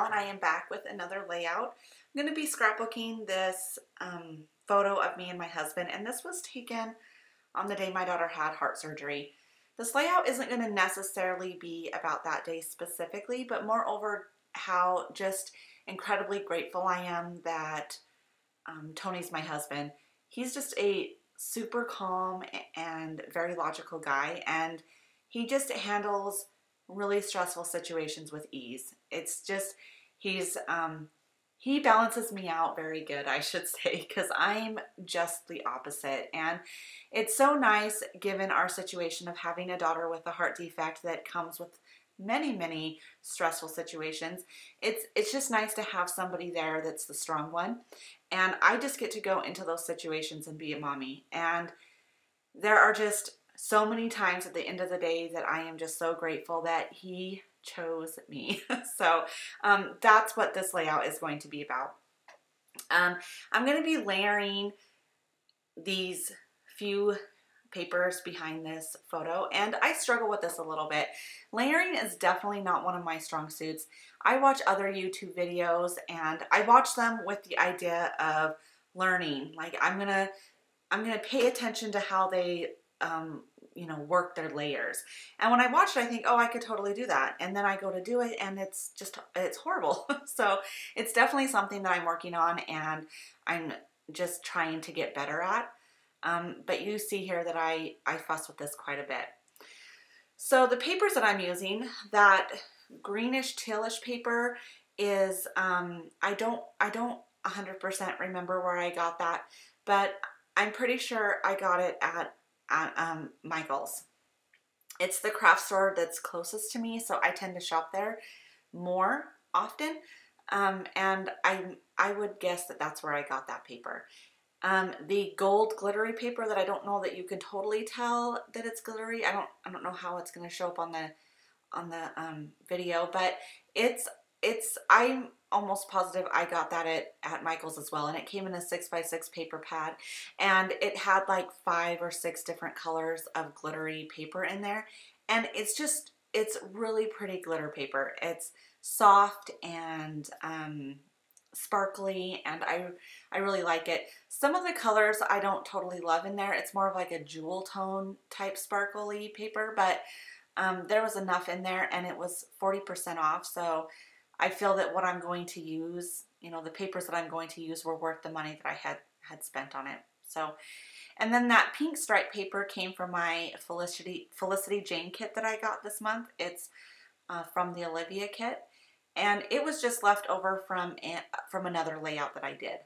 Michelle and I am back with another layout. I'm going to be scrapbooking this photo of me and my husband, and this was taken on the day my daughter had heart surgery. This layout isn't going to necessarily be about that day specifically, but moreover how just incredibly grateful I am that Tony's my husband. He's just a super calm and very logical guy, and he just handles really stressful situations with ease. It's just, he balances me out very good, I should say, because I'm just the opposite. And it's so nice, given our situation of having a daughter with a heart defect that comes with many stressful situations. It's just nice to have somebody there that's the strong one, and I just get to go into those situations and be a mommy. And there are just so many times at the end of the day that I am just so grateful that he chose me. So that's what this layout is going to be about. I'm going to be layering these few papers behind this photo, and I struggle with this a little bit. Layering is definitely not one of my strong suits. I watch other YouTube videos and I watch them with the idea of learning. Like I'm gonna pay attention to how they work their layers. And when I watch it, I think, oh, I could totally do that. And then I go to do it and it's horrible. So it's definitely something that I'm working on and I'm just trying to get better at. But you see here that I fuss with this quite a bit. So the papers that I'm using, that greenish tealish paper is, I don't 100% remember where I got that, but I'm pretty sure I got it at Michael's. It's the craft store that's closest to me, so I tend to shop there more often. And I would guess that that's where I got that paper. The gold glittery paper that I don't know that you can totally tell that it's glittery. I don't know how it's going to show up on the video, but I'm almost positive I got that at Michael's as well, and it came in a 6x6 paper pad, and it had like 5 or 6 different colors of glittery paper in there, and it's really pretty glitter paper. It's soft and sparkly, and I really like it. Some of the colors I don't totally love in there. It's more of like a jewel tone type sparkly paper, but there was enough in there, and it was 40% off, so I feel that what I'm going to use, the papers that I'm going to use were worth the money that I had spent on it. So, and then that pink stripe paper came from my Felicity Jane kit that I got this month. It's from the Olivia kit, and it was just left over from another layout that I did.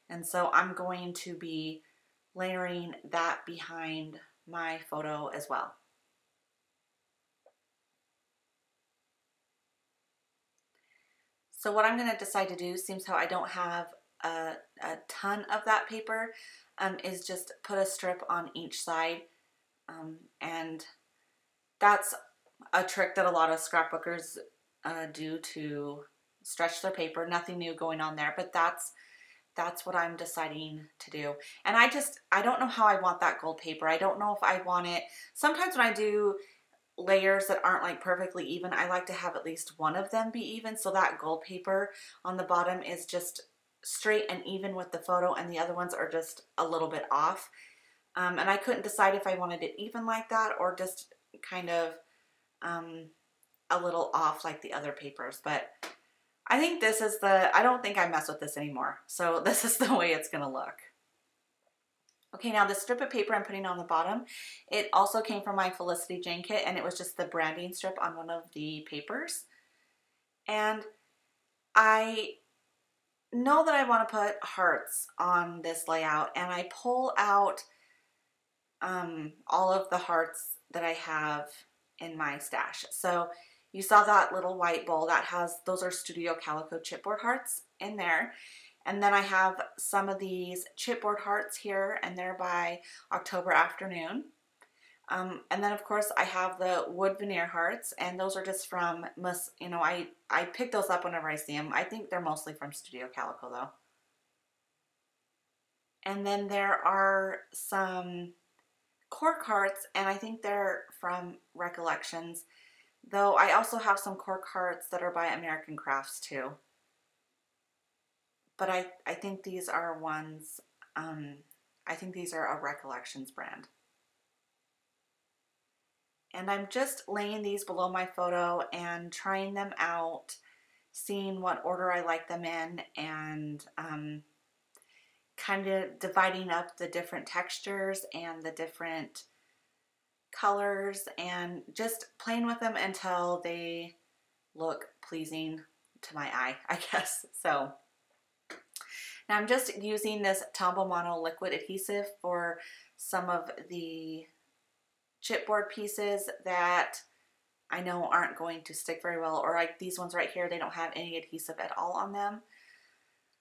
And so I'm going to be layering that behind my photo as well. So what I'm going to decide to do, seems how I don't have a ton of that paper, is just put a strip on each side. And that's a trick that a lot of scrapbookers do to stretch their paper. Nothing new going on there, but that's what I'm deciding to do. And I don't know how I want that gold paper. I don't know if I want it. Sometimes when I do layers that aren't like perfectly even, I like to have at least one of them be even, so that gold paper on the bottom is just straight and even with the photo, and the other ones are just a little bit off. And I couldn't decide if I wanted it even like that or just kind of a little off like the other papers. But I think this is I don't think I mess with this anymore, so this is the way it's gonna look. Okay, now the strip of paper I'm putting on the bottom, it also came from my Felicity Jane kit, and it was just the branding strip on one of the papers. And I know that I want to put hearts on this layout, and I pull out all of the hearts that I have in my stash. So you saw that little white bowl that those are Studio Calico chipboard hearts in there. And then I have some of these chipboard hearts here, and they're by October Afternoon. And then of course I have the wood veneer hearts, and those are just from, I pick those up whenever I see them. I think they're mostly from Studio Calico though. And then there are some cork hearts, and I think they're from Recollections, though I also have some cork hearts that are by American Crafts too. but I think these are ones, I think these are a Recollections brand. And I'm just laying these below my photo and trying them out, seeing what order I like them in, and kind of dividing up the different textures and the different colors and just playing with them until they look pleasing to my eye, I guess. So now I'm just using this Tombow Mono liquid adhesive for some of the chipboard pieces that I know aren't going to stick very well, or like these ones right here, they don't have any adhesive at all on them.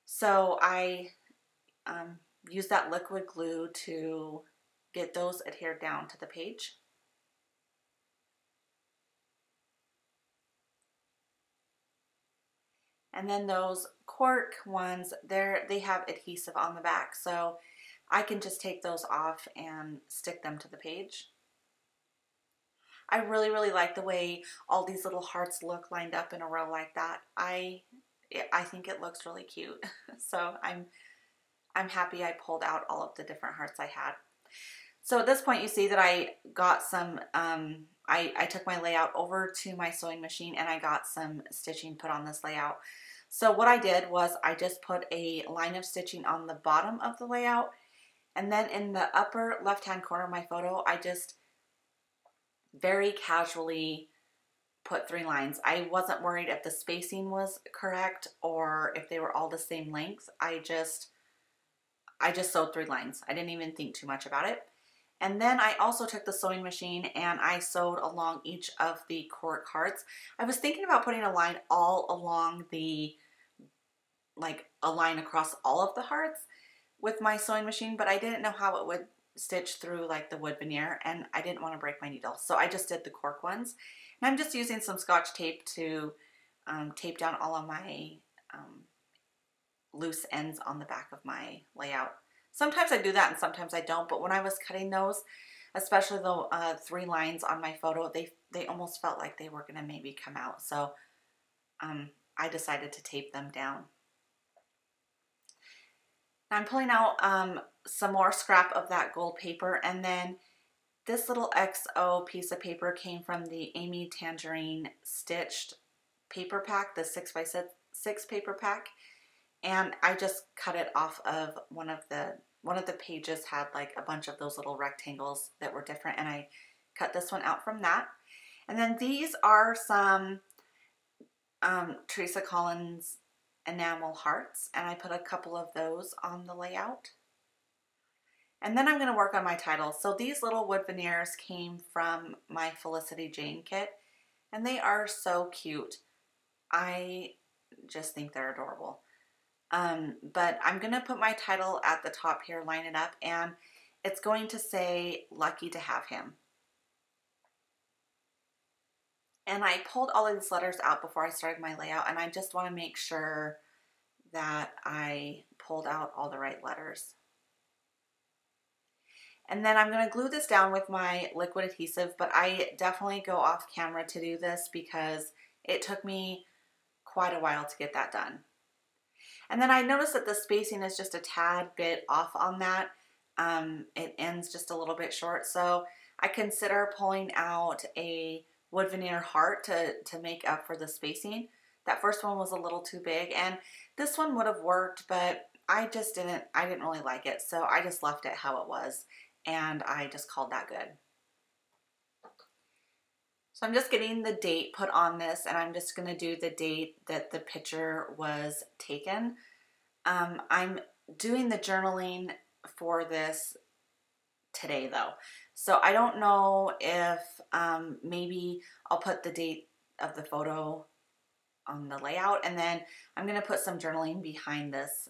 So I use that liquid glue to get those adhered down to the page. And then those cork ones, they have adhesive on the back, so I can just take those off and stick them to the page. I really, really like the way all these little hearts look lined up in a row like that. I think it looks really cute. So I'm happy I pulled out all of the different hearts I had. So at this point you see that I got some, I took my layout over to my sewing machine and I got some stitching put on this layout. So what I did was I just put a line of stitching on the bottom of the layout, and then in the upper left hand corner of my photo I just very casually put 3 lines. I wasn't worried if the spacing was correct or if they were all the same length. I just sewed 3 lines. I didn't even think too much about it. And then I also took the sewing machine and I sewed along each of the cork hearts. I was thinking about putting a line all along the, like a line across all of the hearts with my sewing machine, but I didn't know how it would stitch through like the wood veneer, and I didn't want to break my needle. So I just did the cork ones. And I'm just using some Scotch tape to tape down all of my loose ends on the back of my layout. Sometimes I do that and sometimes I don't, but when I was cutting those, especially the 3 lines on my photo, they almost felt like they were going to maybe come out. So I decided to tape them down. Now I'm pulling out some more scrap of that gold paper, and then this little XO piece of paper came from the Amy Tangerine stitched paper pack, the 6x6 paper pack, and I just cut it off of one of the pages had like a bunch of those little rectangles that were different, and I cut this one out from that. And then these are some Teresa Collins enamel hearts, and I put a couple of those on the layout. And then I'm going to work on my title. So these little wood veneers came from my Felicity Jane kit, and they are so cute. I just think they're adorable. But I'm going to put my title at the top here, line it up, and it's going to say, "Lucky to have him." And I pulled all of these letters out before I started my layout, and I just want to make sure that I pulled out all the right letters. And then I'm going to glue this down with my liquid adhesive, but I definitely go off camera to do this because it took me quite a while to get that done. And then I noticed that the spacing is just a tad bit off on that. It ends just a little bit short, so I consider pulling out a wood veneer heart to make up for the spacing. That first one was a little too big, and this one would have worked, but I didn't really like it, so I just left it how it was, and I just called that good. So I'm just getting the date put on this, and I'm just going to do the date that the picture was taken. I'm doing the journaling for this today though, so I don't know if maybe I'll put the date of the photo on the layout, and then I'm going to put some journaling behind this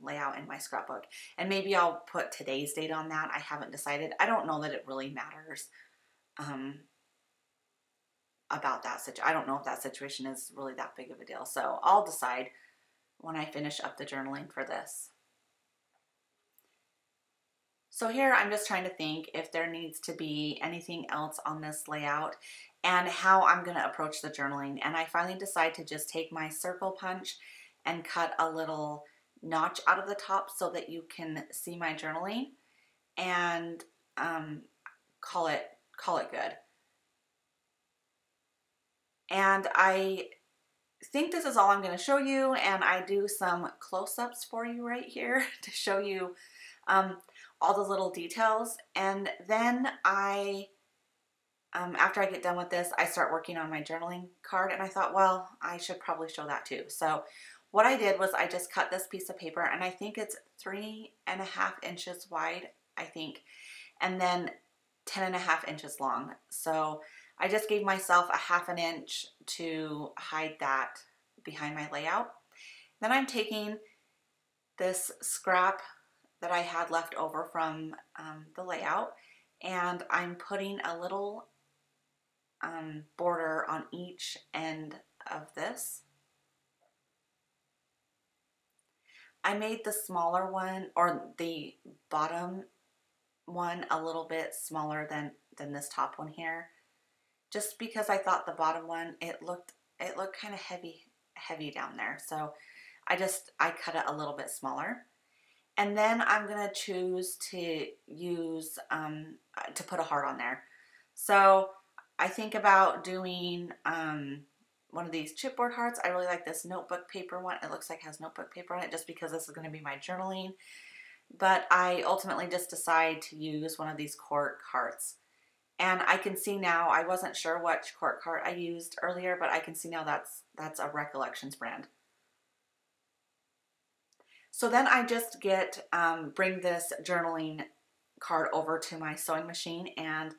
layout in my scrapbook, and maybe I'll put today's date on that. I haven't decided. I don't know that it really matters about that situation. I don't know if that situation is really that big of a deal, so I'll decide when I finish up the journaling for this. So here I'm just trying to think if there needs to be anything else on this layout and how I'm going to approach the journaling. And I finally decide to just take my circle punch and cut a little notch out of the top so that you can see my journaling and call it good. And I think this is all I'm going to show you, and I do some close-ups for you right here to show you all the little details. And then after I get done with this, I start working on my journaling card, and I thought, well, I should probably show that too. So what I did was I just cut this piece of paper, and I think it's 3.5 inches wide, I think, and then 10.5 inches long. So I just gave myself a 1/2 inch to hide that behind my layout. Then I'm taking this scrap that I had left over from the layout, and I'm putting a little border on each end of this. I made the smaller one, or the bottom one, a little bit smaller than this top one here, just because I thought the bottom one, it looked kind of heavy down there. So I cut it a little bit smaller. And then I'm gonna choose to use to put a heart on there. So I think about doing one of these chipboard hearts. I really like this notebook paper one. It looks like it has notebook paper on it just because this is going to be my journaling. But I ultimately just decide to use one of these cork hearts. And I can see now, I wasn't sure which cork heart I used earlier, but I can see now that's a Recollections brand. So then I just bring this journaling card over to my sewing machine, and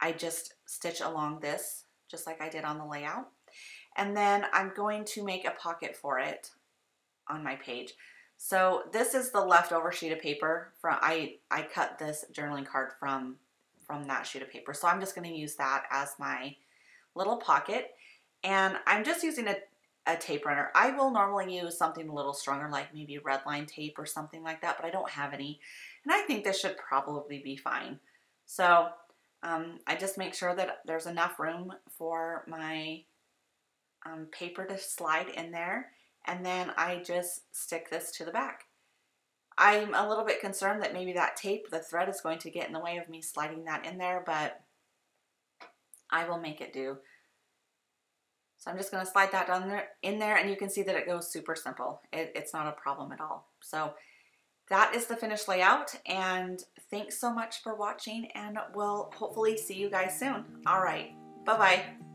I just stitch along this just like I did on the layout. And then I'm going to make a pocket for it on my page. So this is the leftover sheet of paper from I cut this journaling card from that sheet of paper. So I'm just going to use that as my little pocket, and I'm just using a tape runner. I will normally use something a little stronger, like maybe red line tape or something like that, but I don't have any, and I think this should probably be fine. So I just make sure that there's enough room for my paper to slide in there, and then I just stick this to the back. I'm a little bit concerned that maybe that tape, the thread, is going to get in the way of me sliding that in there, but I will make it do. So I'm just going to slide that in there, and you can see that it goes super simple. It's not a problem at all. So that is the finished layout, and thanks so much for watching, and we'll hopefully see you guys soon. All right, bye-bye.